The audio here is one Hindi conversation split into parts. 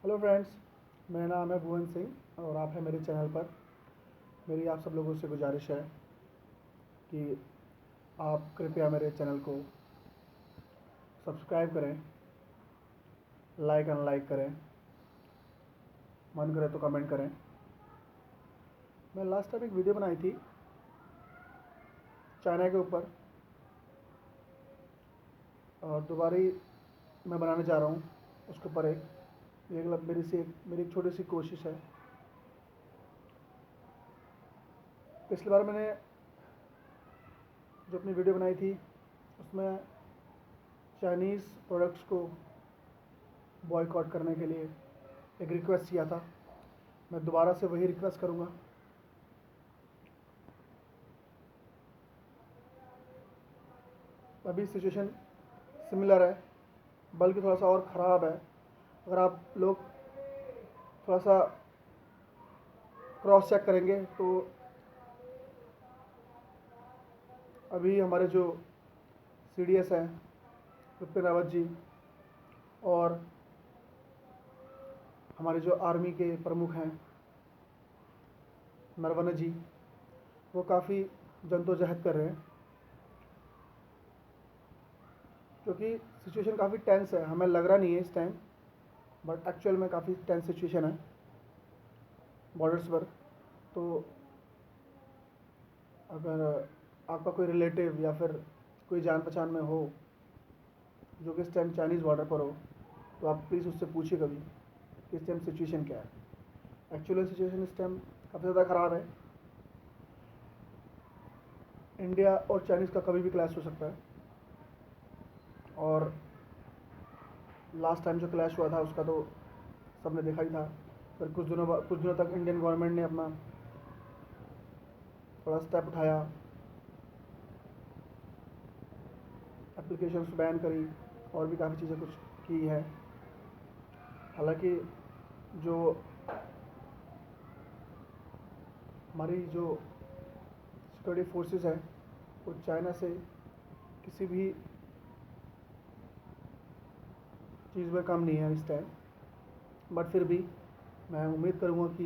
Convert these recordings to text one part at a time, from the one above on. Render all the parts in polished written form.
हेलो फ्रेंड्स, मेरा नाम है भुवन सिंह और आप हैं मेरे चैनल पर। मेरी आप सब लोगों से गुजारिश है कि आप कृपया मेरे चैनल को सब्सक्राइब करें, लाइक अनलाइक करें, मन करे तो कमेंट करें। मैं लास्ट टाइम एक वीडियो बनाई थी चाइना के ऊपर और दोबारा ही मैं बनाने जा रहा हूँ उसके ऊपर मेरी एक छोटी सी कोशिश है। पिछली बार मैंने जो अपनी वीडियो बनाई थी उसमें चाइनीज़ प्रोडक्ट्स को बॉयकॉट करने के लिए एक रिक्वेस्ट किया था। मैं दोबारा से वही रिक्वेस्ट करूँगा। अभी सिचुएशन सिमिलर है, बल्कि थोड़ा सा और ख़राब है। अगर आप लोग थोड़ा सा क्रॉस चेक करेंगे तो अभी हमारे जो CDS हैं विपिन रावत जी और हमारे जो आर्मी के प्रमुख हैं नरवणे जी, वो काफ़ी जद्दोजहद कर रहे हैं क्योंकि सिचुएशन काफ़ी टेंस है। हमें लग रहा नहीं है इस टाइम, बट एक्चुअल में काफ़ी टेंस सिचुएशन है बॉर्डर्स पर। तो अगर आपका कोई रिलेटिव या फिर कोई जान पहचान में हो जो कि इस टाइम चाइनीज़ बॉर्डर पर हो, तो आप प्लीज़ उससे पूछिए कभी कि इस टाइम सिचुएशन क्या है। एक्चुअल सिचुएशन इस टाइम काफ़ी ज़्यादा ख़राब है। इंडिया और चाइनीज़ का कभी भी क्लैश हो सकता है और लास्ट टाइम जो क्लैश हुआ था उसका तो सबने देखा ही था। फिर कुछ दिनों तक इंडियन गवर्नमेंट ने अपना थोड़ा स्टेप उठाया, एप्लीकेशंस बैन करी और भी काफ़ी चीज़ें कुछ की है। हालांकि जो हमारी जो सिक्योरिटी फोर्सेस है वो चाइना से किसी भी चीज़ में कम नहीं है इस टाइम, बट फिर भी मैं उम्मीद करूँगा कि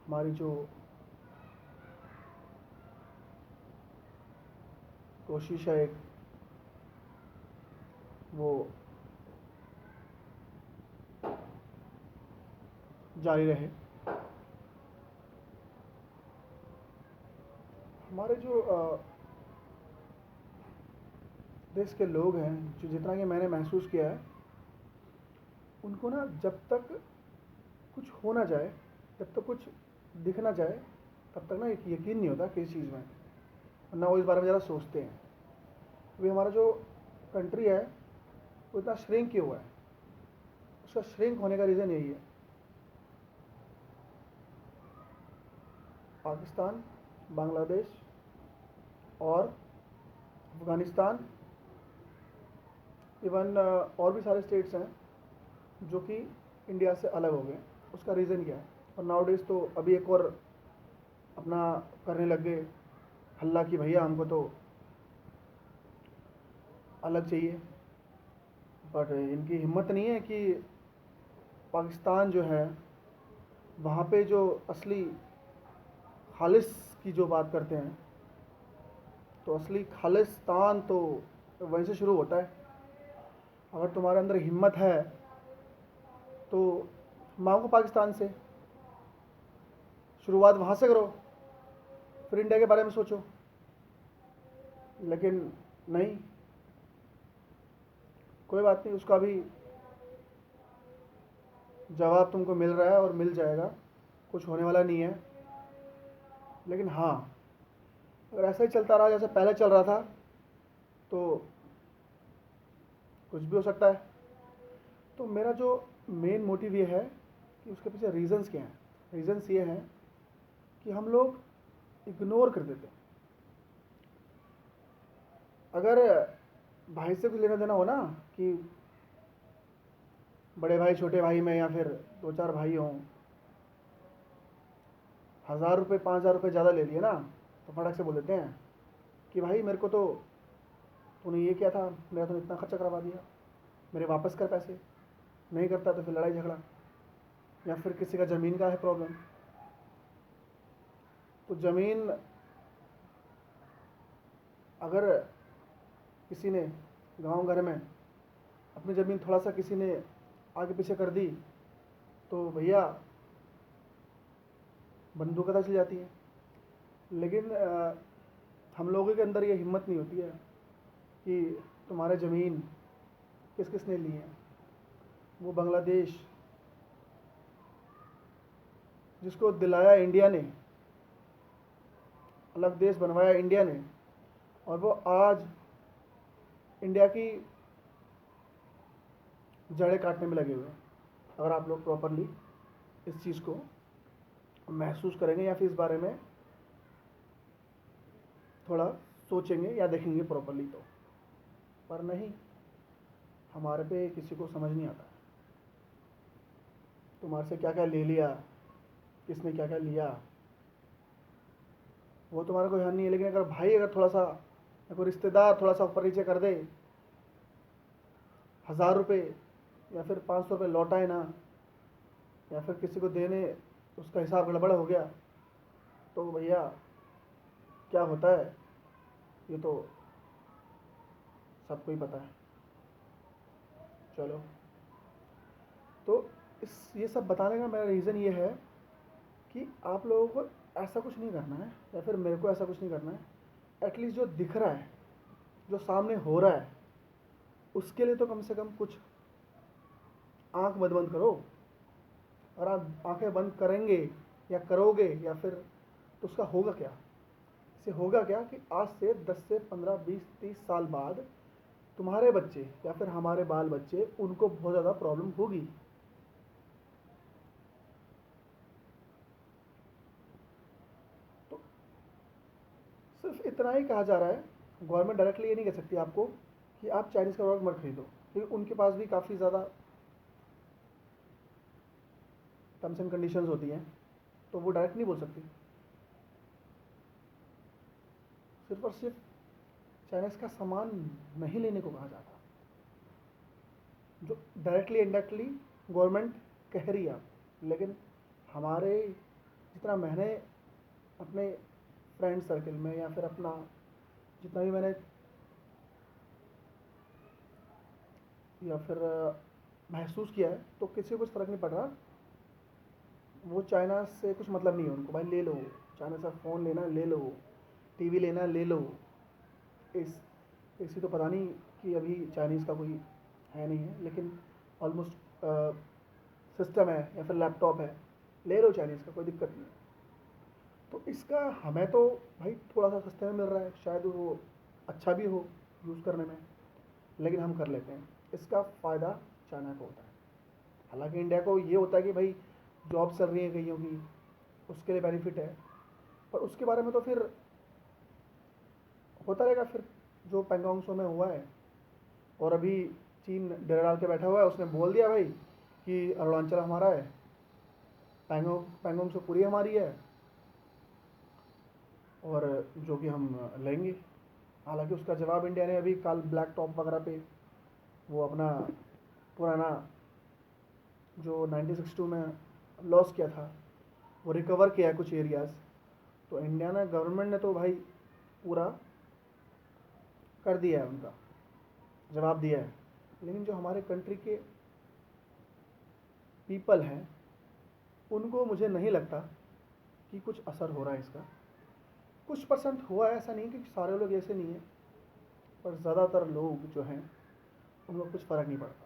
हमारी जो कोशिश है वो जारी रहे। हमारे जो देश के लोग हैं, जो जितना कि मैंने महसूस किया है, उनको ना जब तक कुछ हो ना जाए, जब तक कुछ दिख ना जाए, तब तक ना एक यकीन नहीं होता किसी चीज़ में, ना वो इस बारे में ज़्यादा सोचते हैं। अभी हमारा जो कंट्री है वो इतना श्रिंक क्यों हुआ है? उसका श्रिंक होने का रीज़न यही है, पाकिस्तान, बांग्लादेश और अफ़गानिस्तान, इवन और भी सारे स्टेट्स हैं जो कि इंडिया से अलग हो गए। उसका रीज़न क्या है? और नाउ डेज़ तो अभी एक और अपना करने लग गए हल्ला कि भैया हमको तो अलग चाहिए। बट इनकी हिम्मत नहीं है कि पाकिस्तान जो है वहाँ पे जो असली खालिस की जो बात करते हैं, तो असली खालिस्तान तो वहीं से शुरू होता है। अगर तुम्हारे अंदर हिम्मत है तो मांगो पाकिस्तान से, शुरुआत वहाँ से करो, फिर इंडिया के बारे में सोचो। लेकिन नहीं, कोई बात नहीं, उसका भी जवाब तुमको मिल रहा है और मिल जाएगा, कुछ होने वाला नहीं है। लेकिन हाँ, अगर ऐसा ही चलता रहा जैसे पहले चल रहा था तो कुछ भी हो सकता है। तो मेरा जो मेन मोटिव ये है कि उसके पीछे रीज़न्स क्या हैं। रीज़न्स ये हैं कि हम लोग इग्नोर कर देते हैं। अगर भाई से कुछ लेना देना हो ना, कि बड़े भाई छोटे भाई में या फिर दो चार भाई हों, 1000 रुपये 5000 रुपये ज़्यादा ले लिए ना, तो फटक से बोल देते हैं कि भाई मेरे को तो तूने ये किया था, मेरा तो इतना खर्चा करवा दिया, मेरे वापस कर पैसे। नहीं करता तो फिर लड़ाई झगड़ा, या फिर किसी का ज़मीन का है प्रॉब्लम। तो ज़मीन अगर किसी ने गांव घर में अपनी ज़मीन थोड़ा सा किसी ने आगे पीछे कर दी तो भैया बंदूकता चल जाती है। लेकिन हम लोगों के अंदर ये हिम्मत नहीं होती है कि तुम्हारे ज़मीन किस किस ने ली है। वो बांग्लादेश जिसको दिलाया इंडिया ने, अलग देश बनवाया इंडिया ने, और वो आज इंडिया की जड़ें काटने में लगे हुए हैं। अगर आप लोग प्रॉपरली इस चीज़ को महसूस करेंगे या फिर इस बारे में थोड़ा सोचेंगे या देखेंगे प्रॉपरली तो। पर नहीं, हमारे पे किसी को समझ नहीं आता तुम्हारे से क्या क्या ले लिया, किसने क्या क्या लिया, वो तुम्हारे को ध्यान नहीं है। लेकिन अगर भाई अगर थोड़ा सा कोई रिश्तेदार थोड़ा सा ऊपर नीचे कर दे, 1000 रुपये या फिर 500 रुपये लौटाए ना, या फिर किसी को देने उसका हिसाब गड़बड़ हो गया, तो भैया क्या होता है ये तो सबको ही पता है। चलो, तो ये सब बताने का मेरा रीज़न ये है कि आप लोगों को ऐसा कुछ नहीं करना है, या फिर मेरे को ऐसा कुछ नहीं करना है। एटलीस्ट जो दिख रहा है, जो सामने हो रहा है, उसके लिए तो कम से कम कुछ आंख बंद बंद करो। और आप आंखें बंद करेंगे या करोगे या फिर, तो उसका होगा क्या? इससे होगा क्या कि आज से 10 से 15 20 30 साल बाद तुम्हारे बच्चे या फिर हमारे बाल बच्चे, उनको बहुत ज़्यादा प्रॉब्लम होगी। तो सिर्फ इतना ही कहा जा रहा है, गवर्नमेंट डायरेक्टली ये नहीं कह सकती आपको कि आप चाइनीज़ का प्रोडक्ट मत खरीदो, क्योंकि उनके पास भी काफ़ी ज़्यादा टर्म्स एंड कंडीशंस होती हैं, तो वो डायरेक्ट नहीं बोल सकती। सिर्फ और सिर्फ चाइनीज़ का सामान नहीं लेने को कहा जाता, जो डायरेक्टली इनडायरेक्टली गवर्नमेंट कह रही है। लेकिन हमारे जितना मैंने अपने फ्रेंड सर्कल में या फिर अपना जितना भी मैंने या फिर महसूस किया है, तो किसी को कुछ फ़र्क नहीं पड़ रहा। वो चाइना से कुछ मतलब नहीं है उनको, भाई ले लो, चाइना से फ़ोन लेना ले लो, टीवी लेना ले लो। इस एसी तो पता नहीं कि अभी चाइनीज़ का कोई है नहीं है, लेकिन ऑलमोस्ट सिस्टम है या फिर लैपटॉप है, ले लो चाइनीज़ का, कोई दिक्कत नहीं है। तो इसका हमें तो भाई थोड़ा सा सस्ते में मिल रहा है, शायद वो अच्छा भी हो यूज़ करने में, लेकिन हम कर लेते हैं। इसका फ़ायदा चाइना को होता है। हालांकि इंडिया को ये होता है कि भाई जॉब चल रही है कईयों की, उसके लिए बेनिफिट है, पर उसके बारे में तो फिर होता रहेगा। फिर जो पैंगोंग त्सो में हुआ है, और अभी चीन डेरा डाल के बैठा हुआ है, उसने बोल दिया भाई कि अरुणाचल हमारा है, पैंगोंग त्सो पूरी हमारी है, और जो कि हम लेंगे। हालांकि उसका जवाब इंडिया ने अभी कल ब्लैक टॉप वगैरह पे वो अपना पुराना जो 1962 में लॉस किया था वो रिकवर किया है कुछ एरियाज़। तो इंडिया ने, गवर्नमेंट ने तो भाई पूरा कर दिया है, उनका जवाब दिया है। लेकिन जो हमारे कंट्री के पीपल हैं, उनको मुझे नहीं लगता कि कुछ असर हो रहा है इसका। कुछ परसेंट हुआ है, ऐसा नहीं कि सारे लोग ऐसे नहीं हैं, पर ज़्यादातर लोग जो हैं उनको कुछ फ़र्क नहीं पड़ता।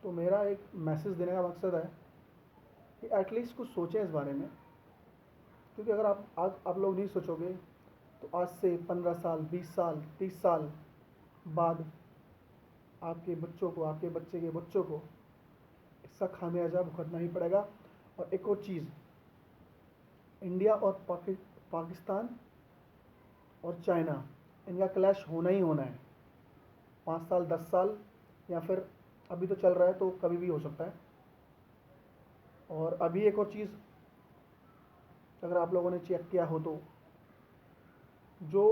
तो मेरा एक मैसेज देने का मकसद है कि एटलीस्ट कुछ सोचें इस बारे में, क्योंकि अगर आप आज आप लोग नहीं सोचोगे तो आज से 15 साल 20 साल 30 साल बाद आपके बच्चों को, आपके बच्चे के बच्चों को इसका खामियाजा भुगतना ही पड़ेगा। और एक और चीज़, इंडिया और पाकिस्तान और चाइना, इनका क्लैश होना ही होना है। 5 साल 10 साल, या फिर अभी तो चल रहा है तो कभी भी हो सकता है। और अभी एक और चीज़ अगर आप लोगों ने चेक किया हो, तो जो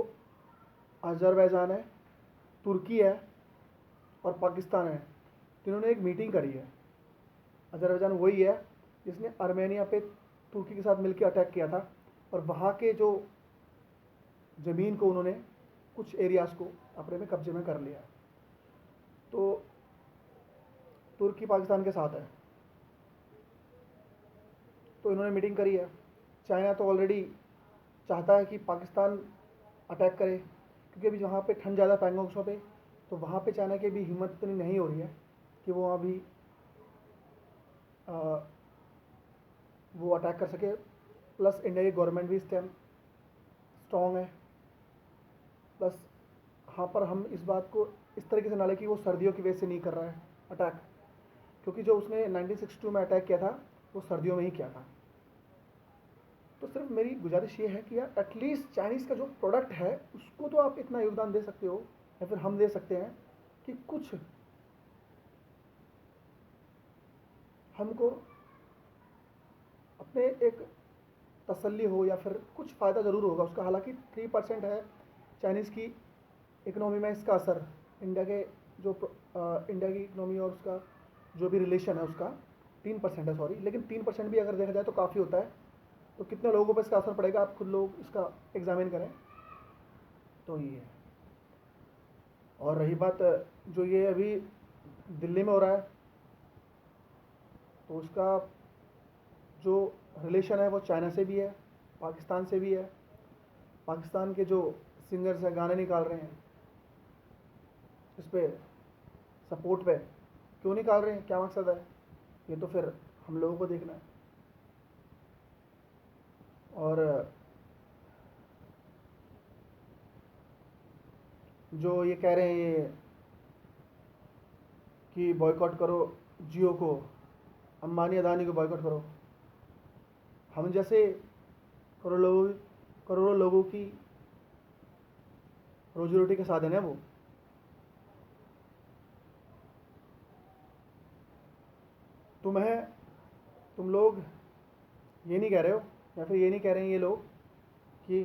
अज़रबैजान है, तुर्की है और पाकिस्तान है, तो इन्होंने एक मीटिंग करी है। अज़रबैजान वही है जिसने आर्मेनिया पे तुर्की के साथ मिलकर अटैक किया था, और वहाँ के जो ज़मीन को उन्होंने कुछ एरियाज़ को अपने में कब्जे में कर लिया है। तो तुर्की पाकिस्तान के साथ है, तो इन्होंने मीटिंग करी है। चाइना तो ऑलरेडी चाहता है कि पाकिस्तान अटैक करे, क्योंकि अभी वहाँ पे ठंड ज़्यादा पैंगोंग पे, तो वहाँ पे चाइना की भी हिम्मत इतनी नहीं हो रही है कि वो अभी वो अटैक कर सके। प्लस इंडिया की गवर्नमेंट भी इस टाइम स्ट्रॉन्ग है। प्लस यहाँ पर हम इस बात को इस तरीके से ना लें कि वो सर्दियों की वजह से नहीं कर रहा है अटैक, क्योंकि जो उसने 1962 में अटैक किया था वो सर्दियों में ही किया था। तो सिर्फ मेरी गुजारिश ये है कि यार एटलीस्ट चाइनीज़ का जो प्रोडक्ट है उसको तो आप इतना योगदान दे सकते हो, या फिर हम दे सकते हैं कि कुछ हमको अपने एक तसल्ली हो, या फिर कुछ फ़ायदा ज़रूर होगा उसका। हालांकि 3% है चाइनीज़ की इकनॉमी में इसका असर, इंडिया के जो इंडिया की इकनॉमी और उसका जो भी रिलेशन है उसका 3% है, सॉरी, लेकिन 3% भी अगर देखा जाए तो काफ़ी होता है। तो कितने लोगों पर इसका असर पड़ेगा आप खुद लोग इसका एग्जामिन करें। तो ये है। और रही बात जो ये अभी दिल्ली में हो रहा है, तो उसका जो रिलेशन है वो चाइना से भी है, पाकिस्तान से भी है। पाकिस्तान के जो सिंगर्स हैं गाने निकाल रहे हैं इस पे सपोर्ट पे, क्यों निकाल रहे हैं, क्या मकसद है, ये तो फिर हम लोगों को देखना है। और जो ये कह रहे हैं ये कि बॉयकॉट करो जियो को, अंबानी अदानी को बॉयकॉट करो, हम जैसे करोड़ों लोगों की रोजी रोटी के साधन है वो। तुम लोग ये नहीं कह रहे हो, या फिर ये नहीं कह रहे हैं ये लोग कि